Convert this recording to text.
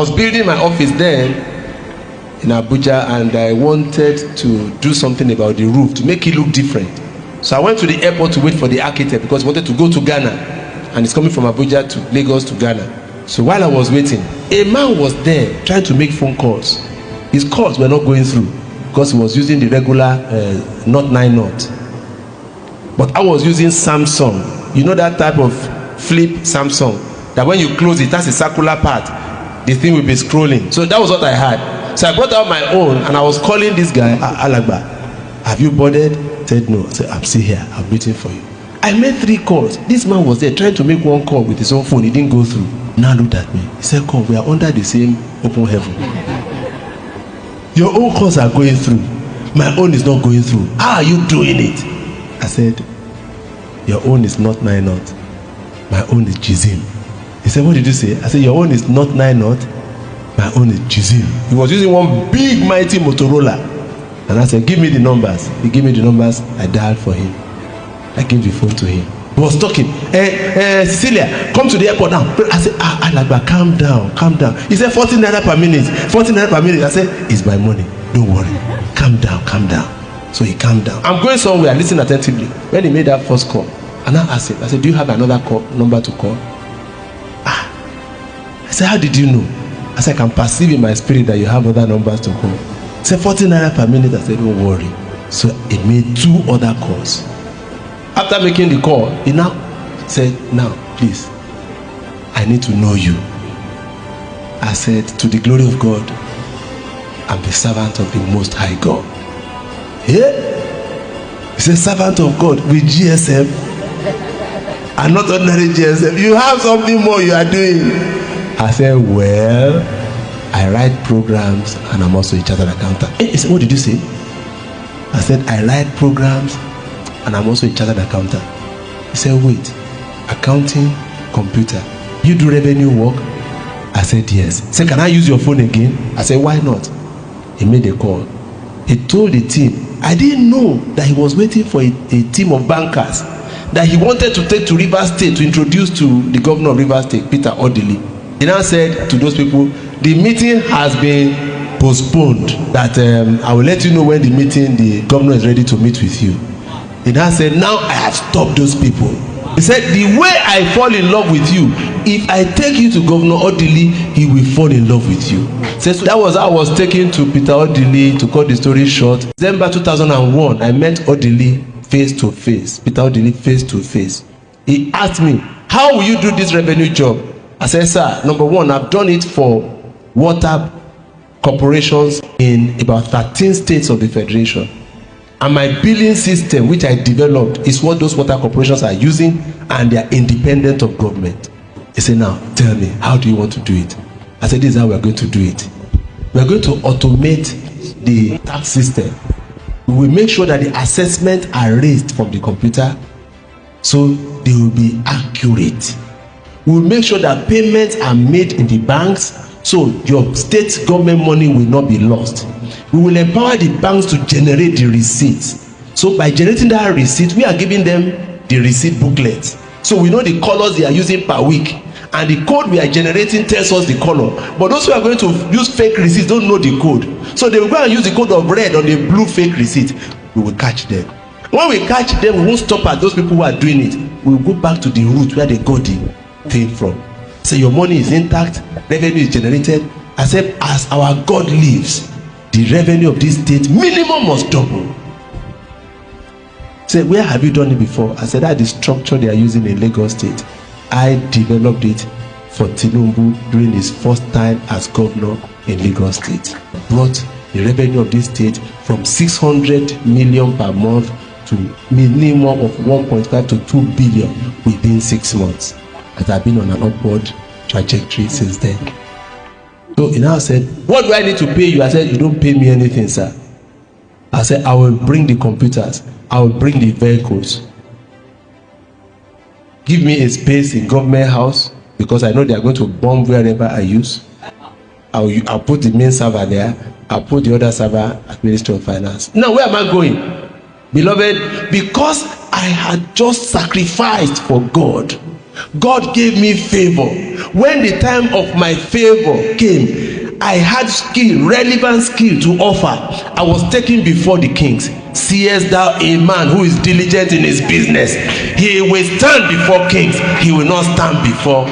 I was building my office then in Abuja, and I wanted to do something about the roof to make it look different. So I went to the airport to wait for the architect because I wanted to go to Ghana, and it's coming from Abuja to Lagos to Ghana. So while I was waiting, a man was there trying to make phone calls. His calls were not going through because he was using the regular not 9 knot. But I was using Samsung. You know that type of flip Samsung that when you close it, that's a circular part. The thing will be scrolling. So that was what I had. So I brought out my own and I was calling this guy, Alagba. Have you boarded? He said no. I said, I'm still here. I'm waiting for you. I made 3 calls. This man was there trying to make 1 call with his own phone. He didn't go through. Now looked at me. He said, come, we are under the same open heaven. Your own calls are going through. My own is not going through. How are you doing it? I said, your own is not 9 knot. My own is Jizim. He said, what did you say? I said, your own is not 9 knot. My own is Jizim. He was using one big mighty Motorola. And I said, give me the numbers. He gave me the numbers. I dialed for him. I gave the phone to him. He was talking. Cecilia, come to the airport now. I said, Alagba, calm down, calm down. He said, 14 naira per minute. 14 naira per minute. I said, it's my money. Don't worry. Calm down, calm down. So he calmed down. I'm going somewhere. Listen attentively. When he made that first call, and I asked him, I said, do you have another number to call? I said, how did you know? I said, I can perceive in my spirit that you have other numbers to call. He said, 14 naira per minute. I said, don't worry. So he made 2 other calls. After making the call, he now said, now, please, I need to know you. I said, to the glory of God, I'm the servant of the Most High God. Yeah? He said, servant of God with GSM and not ordinary GSM. You have something more you are doing. I said, well, I write programs and I'm also a chartered accountant. He said, what did you say? I said, I write programs and I'm also a chartered accountant. He said, wait, accounting, computer, you do revenue work? I said, yes. He said, can I use your phone again? I said, why not? He made a call. He told the team, I didn't know that he was waiting for a team of bankers that he wanted to take to Rivers State to introduce to the governor of Rivers State, Peter Odili. He now said to those people, the meeting has been postponed, that I will let you know when the governor is ready to meet with you. He now said, now I have stopped those people. He said, the way I fall in love with you, if I take you to Governor Odili, he will fall in love with you. So that was how I was taken to Peter Odili. To cut the story short, December 2001, I met Odili face to face. Peter Odili face to face. He asked me, how will you do this revenue job? I said, sir, number one, I've done it for water corporations in about 13 states of the federation. And my billing system, which I developed, is what those water corporations are using, and they are independent of government. He said, now, tell me, how do you want to do it? I said, this is how we are going to do it. We are going to automate the tax system. We will make sure that the assessments are raised from the computer, so they will be accurate. We will make sure that payments are made in the banks, so your state government money will not be lost. We will empower the banks to generate the receipts. So by generating that receipt, we are giving them the receipt booklets. So we know the colors they are using per week. And the code we are generating tells us the color. But those who are going to use fake receipts don't know the code. So they will go and use the code of red on the blue fake receipt. We will catch them. When we catch them, we won't stop at those people who are doing it. We will go back to the root where they got the thing from. So your money is intact, revenue is generated. I said, as our God lives, the revenue of this state minimum must double. Say, where have you done it before? I said, that is the structure they are using in Lagos State. I developed it for Tinubu during his first time as governor in Lagos State. Brought the revenue of this state from 600 million per month to minimum of 1.5 to 2 billion within 6 months. And I've been on an upward trajectory since then. So he now said, what do I need to pay you? I said, you don't pay me anything, sir. I said, I will bring the computers. I will bring the vehicles. Give me a space in government house, because I know they are going to bomb wherever I use. I'll put the main server there. I'll put the other server at Ministry of Finance. Now, where am I going? Beloved, because I had just sacrificed for God, God gave me favor. when the time of my favor came, I had skill, relevant skill to offer. I was taken before the kings. Seest thou a man who is diligent in his business? He will stand before kings. He will not stand before